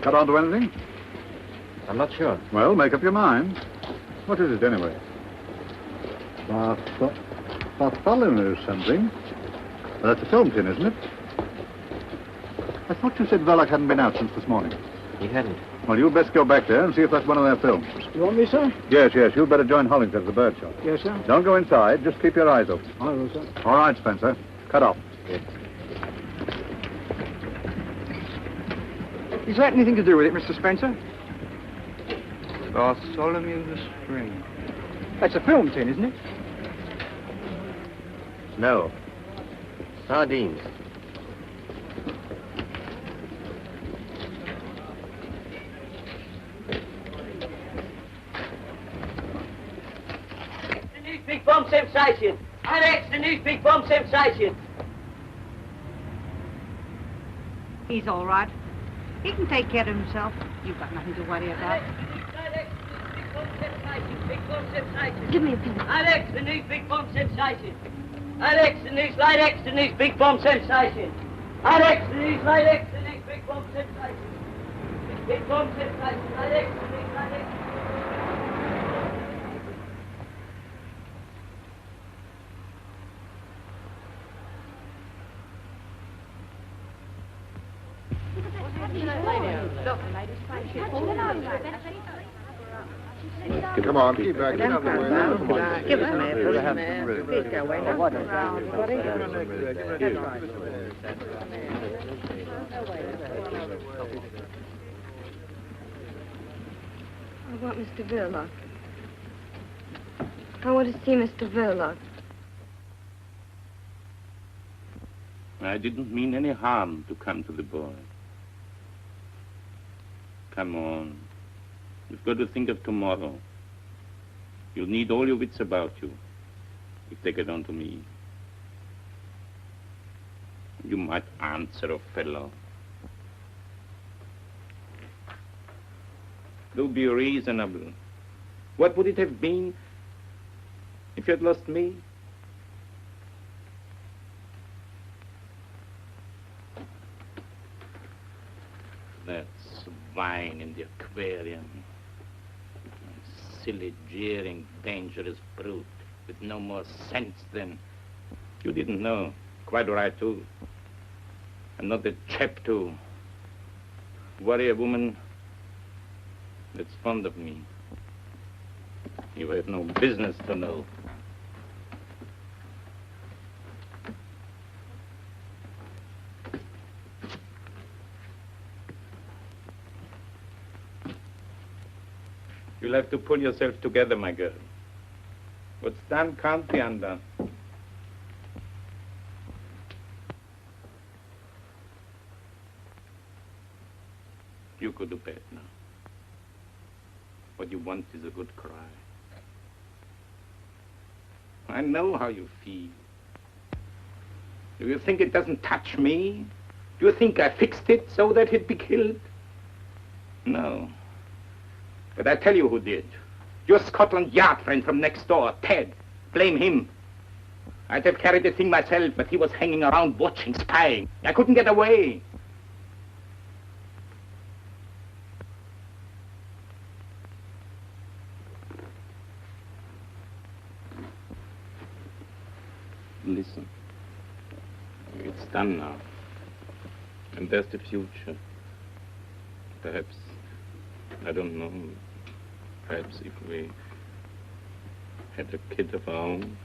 Got onto anything? I'm not sure. Well, make up your mind. What is it, anyway? Bartholomew something. Well, that's a film tin, isn't it? I thought you said Verloc hadn't been out since this morning. He hadn't. Well, you'd best go back there and see if that's one of their films. You want me, sir? Yes, yes. You'd better join Hollington at the bird shop. Yes, sir. Don't go inside. Just keep your eyes open. I will, sir. All right, Spencer. Cut off. Yes. Is that anything to do with it, Mr. Spencer? Bartholomew the Spring. That's a film tin, isn't it? No. Sardines. bomb sensation. Alex, the news big bomb sensation. He's all right. He can take care of himself. You've got nothing to worry about. Big bomb sensation. Give me a pen. Alex, the news big bomb sensation. Alex, the news light X, the news big bomb sensation. Alex, the news light X, the news big bomb sensation. Big bomb sensation. Alex, the news light X. Come on, keep back. Get out of the way. Come on. Give us a minute, please go away. Now, what I want Mr. Verloc. I want to see Mr. Verloc. I didn't mean any harm to come to the boy. Come on. You've got to think of tomorrow. You'll need all your wits about you if they get on to me. You might answer a fellow. Do be reasonable. What would it have been if you had lost me? That swine in the aquarium. Silly, jeering, dangerous brute with no more sense than... You didn't know. Quite right, too. I'm not the chap to worry a woman that's fond of me. You have no business to know. You'll have to pull yourself together, my girl. What's done can't be undone. You go to bed now. What you want is a good cry. I know how you feel. Do you think it doesn't touch me? Do you think I fixed it so that he'd be killed? No. But I tell you who did. Your Scotland Yard friend from next door, Ted. Blame him. I'd have carried the thing myself, but he was hanging around watching, spying. I couldn't get away. Listen. It's done now. And there's the future. Perhaps, I don't know, perhaps if we had a kid of our own.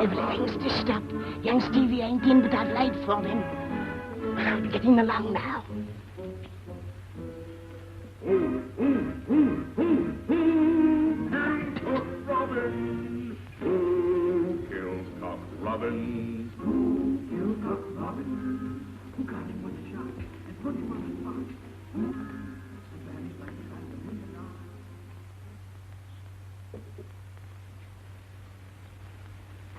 Everything's dished up. Young Stevie ain't in, but I've laid for him. But I'll be getting along now. Robin. Kills Cock Robin. Kills Cock Robin. Who got him with a shot and put him on the spot?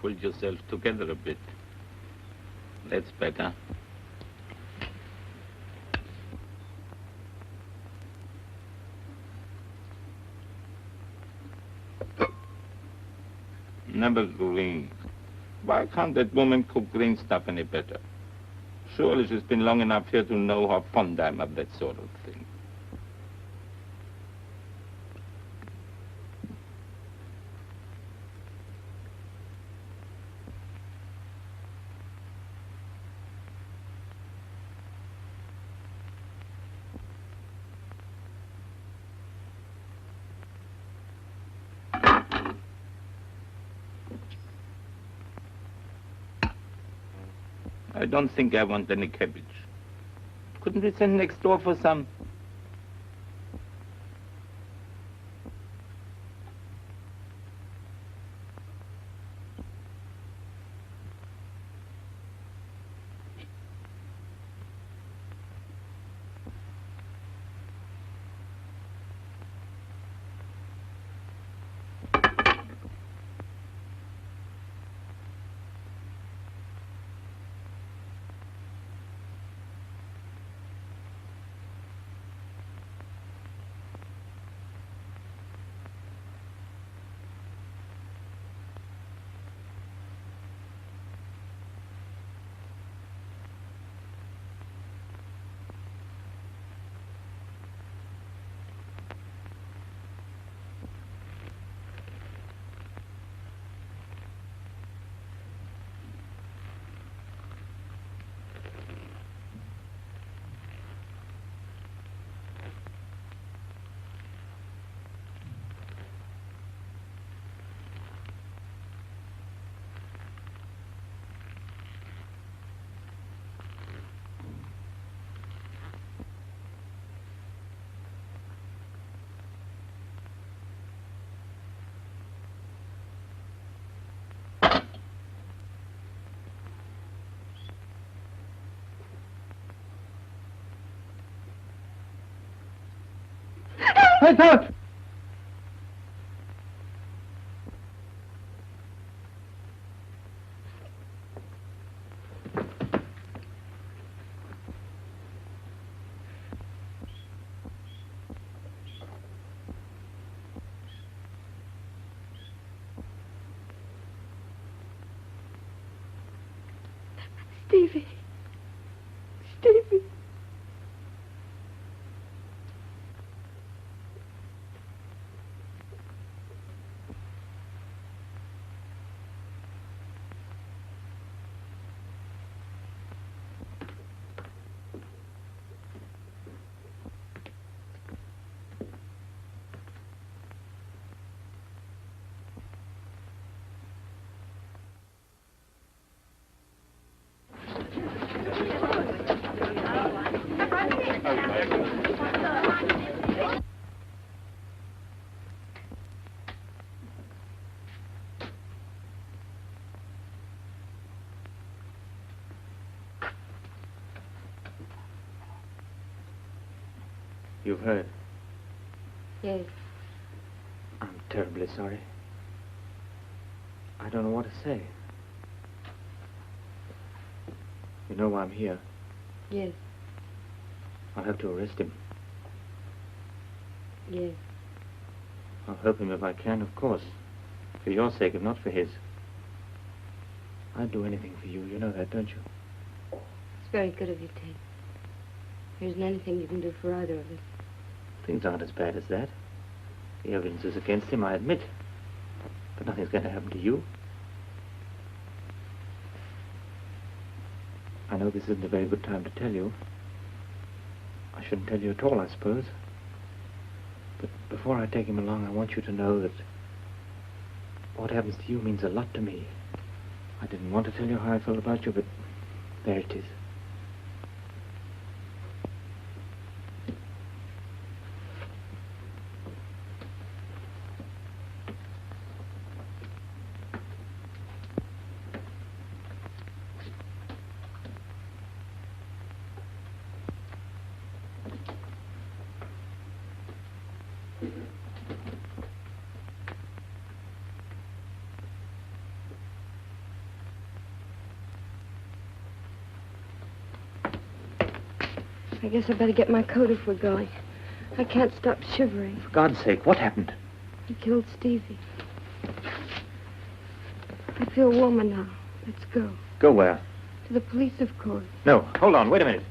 pulled yourself together a bit. That's better. Never green. Why can't that woman cook green stuff any better? Surely she's been long enough here to know how fond I am of that sort of thing. I don't think I want any cabbage. Couldn't we send next door for some? Hey, Philip! Stevie. Stevie. You've heard. Yes. I'm terribly sorry. I don't know what to say. You know why I'm here. Yes. I'll have to arrest him. Yes. I'll help him if I can, of course. For your sake, if not for his. I'd do anything for you. You know that, don't you? It's very good of you, Ted. There isn't anything you can do for either of us. Things aren't as bad as that. The evidence is against him, I admit. But nothing's going to happen to you. I know this isn't a very good time to tell you. I shouldn't tell you at all, I suppose. But before I take him along, I want you to know that what happens to you means a lot to me. I didn't want to tell you how I felt about you, but there it is. I guess I better get my coat if we're going. I can't stop shivering. For God's sake, what happened? He killed Stevie. I feel warmer now. Let's go. Go where? To the police, of course. No, hold on, wait a minute.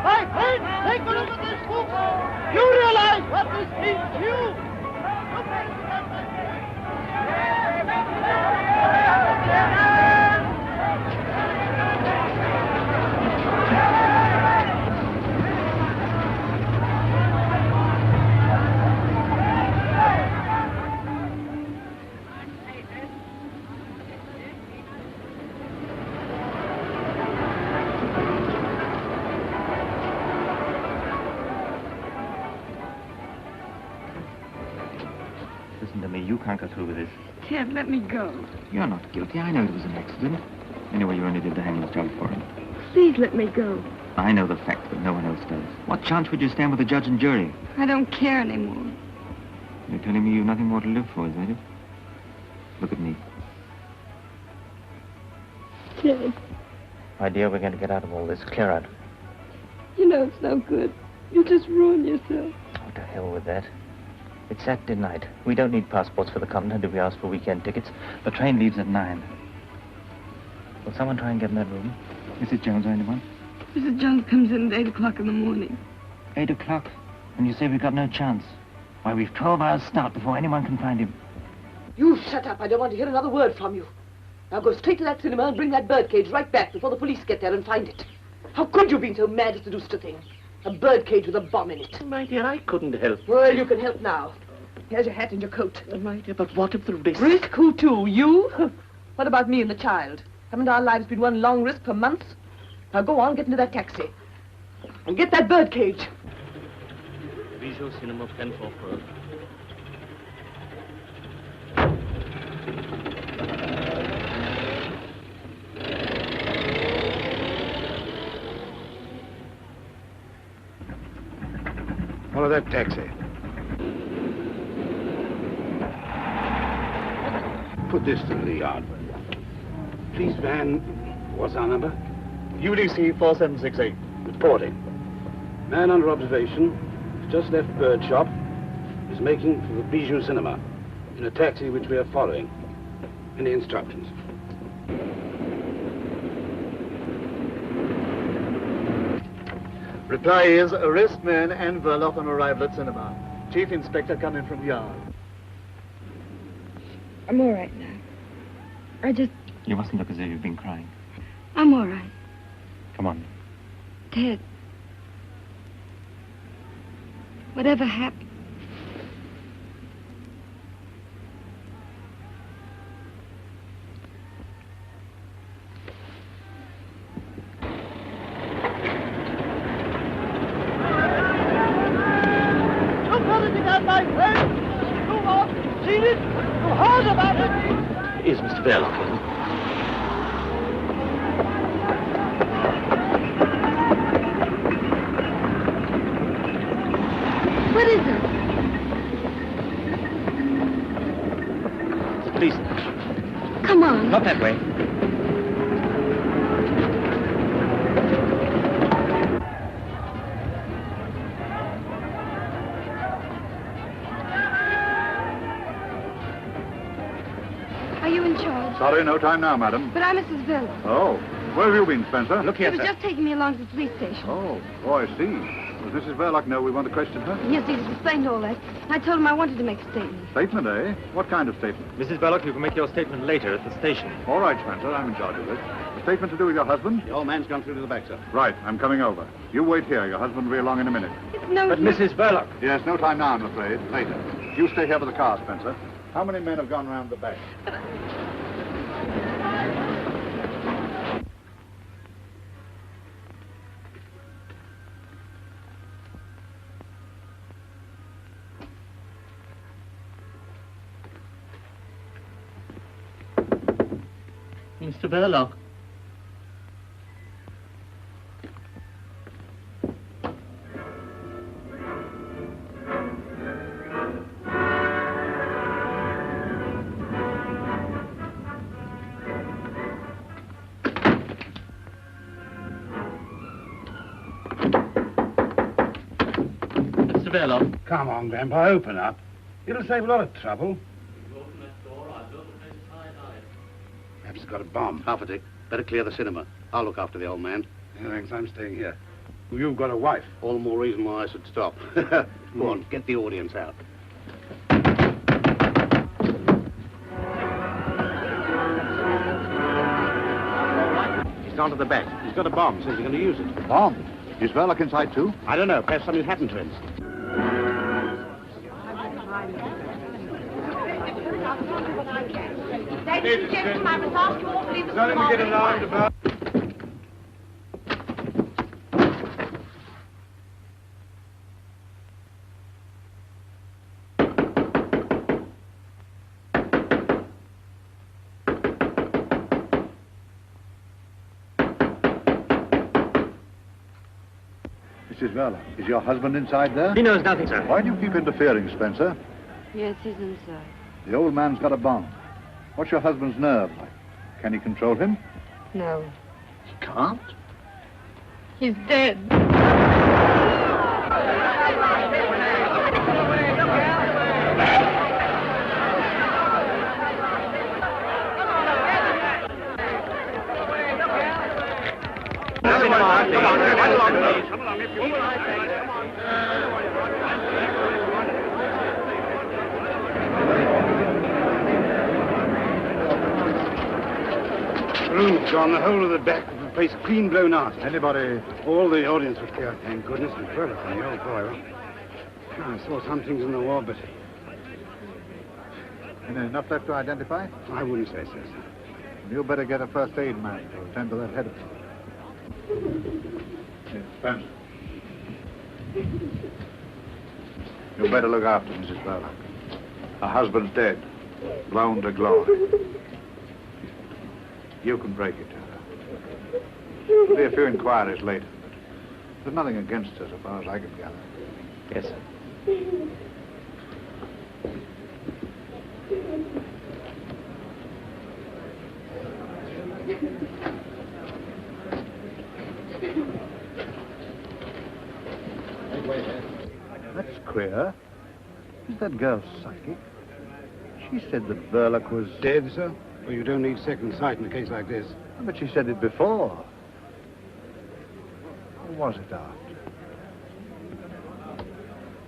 My friend, take a look at this book. You realize what this means to you? Listen to me, you can't go through with this. Ted, let me go. You're not guilty. I know it was an accident. Anyway, you only did the hangman's job for him. Please let me go. I know the fact, but no one else does. What chance would you stand with the judge and jury? I don't care anymore. You're telling me you've nothing more to live for, is that it? Look at me. Ted, My dear, we're going to get out of all this. Clear out. you know it's no good. You'll just ruin yourself. Oh, to hell with that. It's Saturday night. We don't need passports for the continent if we ask for weekend tickets. The train leaves at 9. Will someone try and get in that room? Mrs. Jones or anyone? Mrs. Jones comes in at 8 o'clock in the morning. 8 o'clock? And you say we've got no chance? Why, we've 12 hours start before anyone can find him. You shut up. I don't want to hear another word from you. Now go straight to that cinema and bring that birdcage right back before the police get there and find it. How could you have been so mad as to do such a thing? A birdcage with a bomb in it. My dear, I couldn't help. Well, you can help now. Here's your hat and your coat. My dear, but what if the risk... Risk? Who to? You? What about me and the child? Haven't our lives been one long risk for months? Now go on, get into that taxi. And get that birdcage. Visual Cinema Penforth Road. Follow that taxi. Put this to the yard. Police van, what's our number? UDC 4768. Reporting. Man under observation, has just left Bird Shop, is making for the Bijou Cinema in a taxi which we are following. Any instructions? Reply is arrest man and Verloc on arrival at cinema. Chief Inspector coming from yard. I'm all right now. You mustn't look as if you've been crying. I'm all right. Come on. Ted. Whatever happened? Look what it got, my friend. You want seen it? You heard about it? Is Mr. Verloc in? What is it? The police. Come on. Not that way. Are you in charge? Sorry, no time now, madam. But I'm Mrs. Villa. Oh, where have you been, Spencer? Look He here, was sir. just taking me along to the police station. Oh, I see. Does Mrs. Verloc know we want to question her? Yes, he explained all that. I told him I wanted to make a statement. Statement, eh? What kind of statement? Mrs. Verloc, you can make your statement later at the station. All right, Spencer, I'm in charge of this. A statement to do with your husband? The old man's gone through to the back, sir. Right, I'm coming over. You wait here. Your husband will be along in a minute. It's no But use. Mrs. Verloc. Yes, no time now, I'm afraid. Later. You stay here with the car, Spencer. How many men have gone round the back? Mr. Verloc. Come on, Grandpa, open up. It'll save a lot of trouble. Perhaps he's got a bomb. Half a tick. Better clear the cinema. I'll look after the old man. No, thanks, I'm staying here. You've got a wife. All the more reason why I should stop. Go on, get the audience out. He's gone to the back. He's got a bomb. Says he's going to use it. Bomb? Is Verloc inside too? I don't know. Perhaps something's happened to him. Ladies and gentlemen, I must ask you all to leave the cinema. Mrs. Verloc, is your husband inside there? He knows nothing, sir. Why do you keep interfering, Spencer? Yes, he's inside. The old man's got a bomb. What's your husband's nerve like? Can he control him? No. He can't? He's dead. Room's gone, the whole of the back of the place clean blown out. Anybody? All the audience was killed, thank goodness, and further from the old boy. I saw some things in the wall, but Enough left to identify? I wouldn't say so, sir. You better get a first aid man to attend to that head of it. Spencer. You better look after Mrs. Verloc. Her husband's dead, blown to glory. You can break it to her. There'll be a few inquiries later, but there's nothing against her so far as I can gather. Yes, sir. That's queer. Is that girl psychic? She said that Verloc was... Dead, sir? Well, you don't need second sight in a case like this. But she said it before. Or was it after?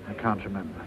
I can't remember.